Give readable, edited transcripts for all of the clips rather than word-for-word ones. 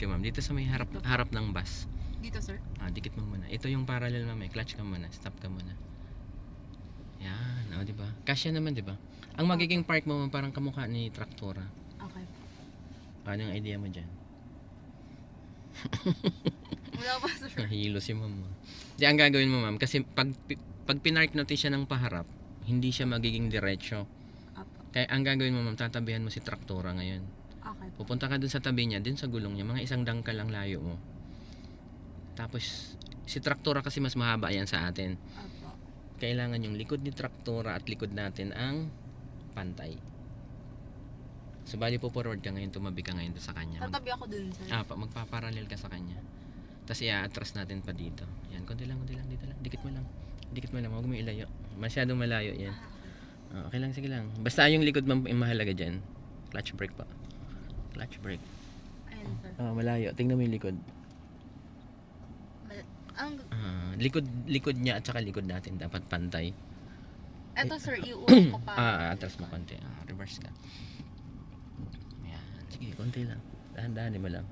ka ma'am. Dito sa may harap ng bus. Dito, sir? Dikit mo muna. Ito yung parallel ma'am. Clutch ka muna. Stop ka muna. Yan. O, diba? Kasya naman, diba? Ang magiging park mo ma'am, parang kamukha ni traktora. Okay. Ano yung idea mo dyan? Wala pa, sir. Nahilo si ma'am. Di, ang gagawin mo ma'am, kasi pag pinark natin siya ng paharap, hindi siya magiging diretso. Apo. Kaya ang gagawin mo ma'am, tatabihan mo si traktora ngayon. Okay. Pupunta ka dun sa tabi niya, dun sa gulong niya, mga isang dangkal lang layo mo. Tapos, si traktora kasi mas mahaba yan sa atin. Apo. Kailangan yung likod ni traktora at likod natin ang pantay. So, bali po forward ka ngayon, tumabi ka ngayon sa kanya. Tatabi ako dun, sir. Magpaparallel ka sa kanya. Tapos i-atras natin pa dito. Yan, konti lang, dito lang. Dikit mo lang, huwag mo ilayo. Masyadong malayo yan. Okay lang, sige lang. Basta yung likod mo yung mahalaga dyan. Clutch brake pa. Clutch brake. Ayan, sir. Malayo. Tingnan mo yung likod. Likod niya at saka likod natin dapat pantay. Eto, sir, iuwi ko pa. Atras mo konti. Reverse ka. Yan. Sige, konti lang. Dahan-dahan mo lang.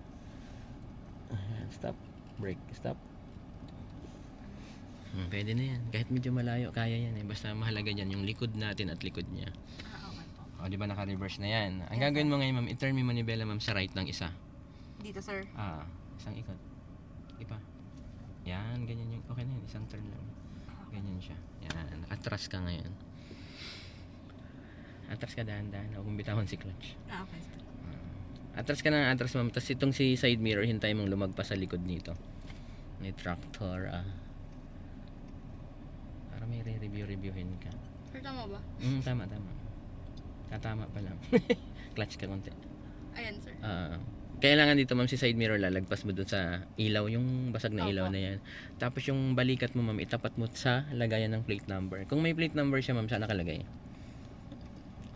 Stop. Brake. Stop. Pwede na yan. Kahit medyo malayo, kaya yan eh. Basta mahalaga dyan yung likod natin at likod niya. Okay po. O, di ba naka-reverse na yan? Ang gagawin mo ngayon, ma'am, i-turn mo yung manibela, ma'am, sa right ng isa. Dito, sir? Isang ikot. Ipa. Yan, ganyan yung, okay na yun. Isang turn lang. Ganyan siya. Yan. Atras ka ngayon. Atras ka dahan-dahan. Huwag mong bitawan si clutch. Okay, sir. Atras ka na atras, ma'am. Tapos itong si side mirror, hintay mong lumagpas sa likod nito. May tractor, para may re-reviewin ka. Sir, tama ba? Tama. Tama pa lang. Clutch ka konti. Ayan, sir. Kailangan dito, ma'am, si side mirror lalagpas mo dun sa ilaw, yung basag na ilaw na yan. Tapos yung balikat mo, ma'am, itapat mo sa lagayan ng plate number. Kung may plate number siya, ma'am, saan nakalagay?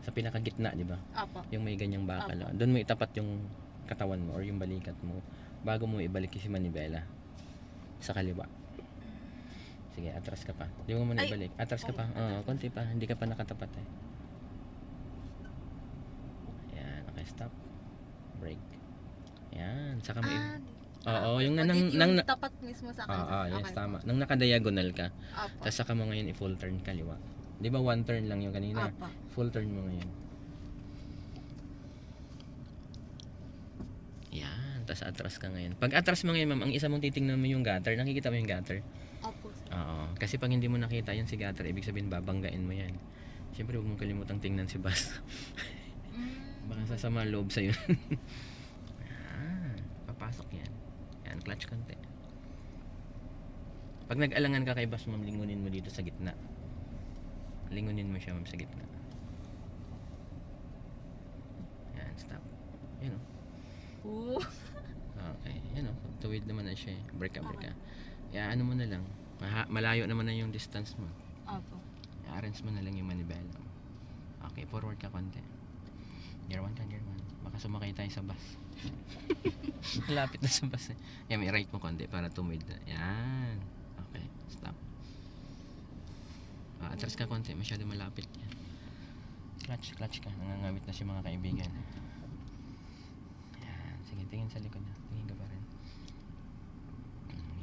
Sa pinakagitna, di ba? Apo. Yung may ganyang bakal. Doon mo itapat yung katawan mo or yung balikat mo bago mo ibalik si manibela sa kaliwa. Sige, atras ka pa. Di mo muna ibalik. Atras ka pa. Konti pa. Hindi ka pa nakatapat eh. Yan. Okay, stop. Brake. Yan. Saka mo yung yung tapat mismo sa akin. Yes, tama. Nang nakadiagonal ka. Apo. Tapos saka mo ngayon i-full turn kaliwa. Di ba one turn lang yung kanina? Apo. Full turn mo ngayon. Yan. Tapos atras ka ngayon. Pag atras mo ngayon, ma'am, ang isa mong titingnan mo yung gutter. Nakikita mo yung gutter? Apo, sir. Kasi pag hindi mo nakita yan si gutter, ibig sabihin babanggain mo yan. Siyempre, huwag mong kalimutang tingnan si bus. Baka sasama loob sa'yo. Papasok yan. Yan, clutch konti. Pag nag-alangan ka kay bus, ma'am, lingunin mo dito sa gitna. Lingunin mo siya, ma'am, sa gitna. Yan, stop. Yan o. Okay, yan o. Tuwid naman na siya eh. Brake ka. Ano mo na lang. Malayo naman na yung distance mo. Apo. I-arrange mo na lang yung manibela. Okay, forward ka konti. Gear 1 ka, gear 1. Baka sumakay tayo sa bus. Malapit na sa bus eh. Yan, may right mo konti para tumid na. Yan. Okay, stop. Atras ka konti, masyado malapit yan. Clutch ka. Nangangamit na si mga kaibigan. Yan, sige, tingin sa likod na. Tingin ka pa rin.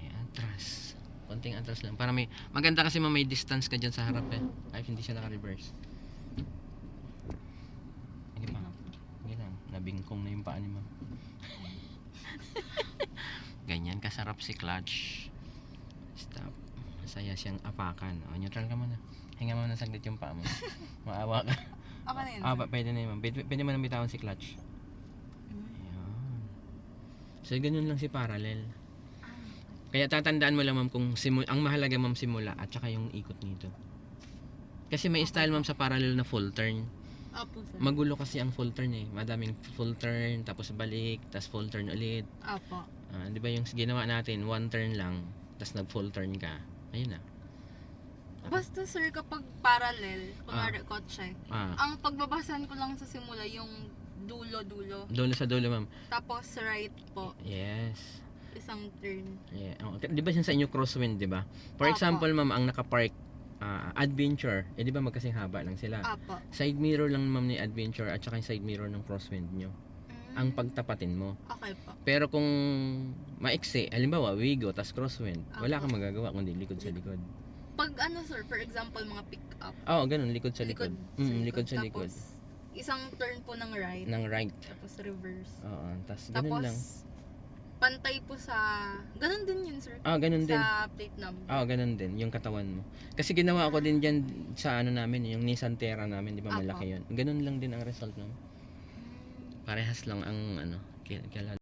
Yan, atras. Konting atras lang. Para may, maganda kasi may distance ka dyan sa harap eh. Ay, hindi siya naka-reverse. Hindi pa. Hindi lang. Nabingkong na yung paa ni ma'am. Ganyan kasarap si clutch. Stop. Masaya siyang apakan. Neutral ka muna. Hinga mo na saglit yung paa mo. Maawa ka. Okay na yun. Pwede na yun. Pwede mo nang bitawan si clutch. Ayan. So, ganun lang si parallel. Kaya tatandaan mo lang, ma'am, kung ang mahalaga, ma'am, simula at saka yung ikot nito. Kasi may style, ma'am, sa parallel na full turn. Apo, sir. Magulo kasi ang full turn eh. Madaming full turn, tapos balik, tapos full turn ulit. Apo. Di ba yung ginawa natin, one turn lang, tapos nag full turn ka. Ayun na. Basta, sir, kapag parallel, kunwari kotse, Ah. ang pagbabasan ko lang sa simula yung dulo-dulo. Dulo sa dulo, ma'am. Tapos right po, Yes. isang turn. Yeah. Di ba yan sa inyo crosswind, di ba? For Apo. example, ma'am, ang nakapark adventure, di ba magkasing haba lang sila? Apo. Side mirror lang, ma'am, ni adventure at saka yung side mirror ng crosswind nyo. ang pagtapatin mo. Okay po. Pero kung maiksi, halimbawa wigo tas crosswind, wala Apo. kang magagawa kundi likod sa likod. Pag ano sir, for example, mga pick up. Oo, ganun, likod sa likod. Likod sa likod. Tapos, isang turn po ng right. Ng right. Tapos reverse. Oo, tas ganun Tapos, lang. pantay po sa... Ganun din yun sir. Ganun din. Sa plate number. Ganun din, yung katawan mo. Kasi ginawa ko din dyan sa ano namin, yung Nissan Terra namin, di ba Apo. malaki yun. Ganun lang din ang result nun. Parehas lang ang ano, kailan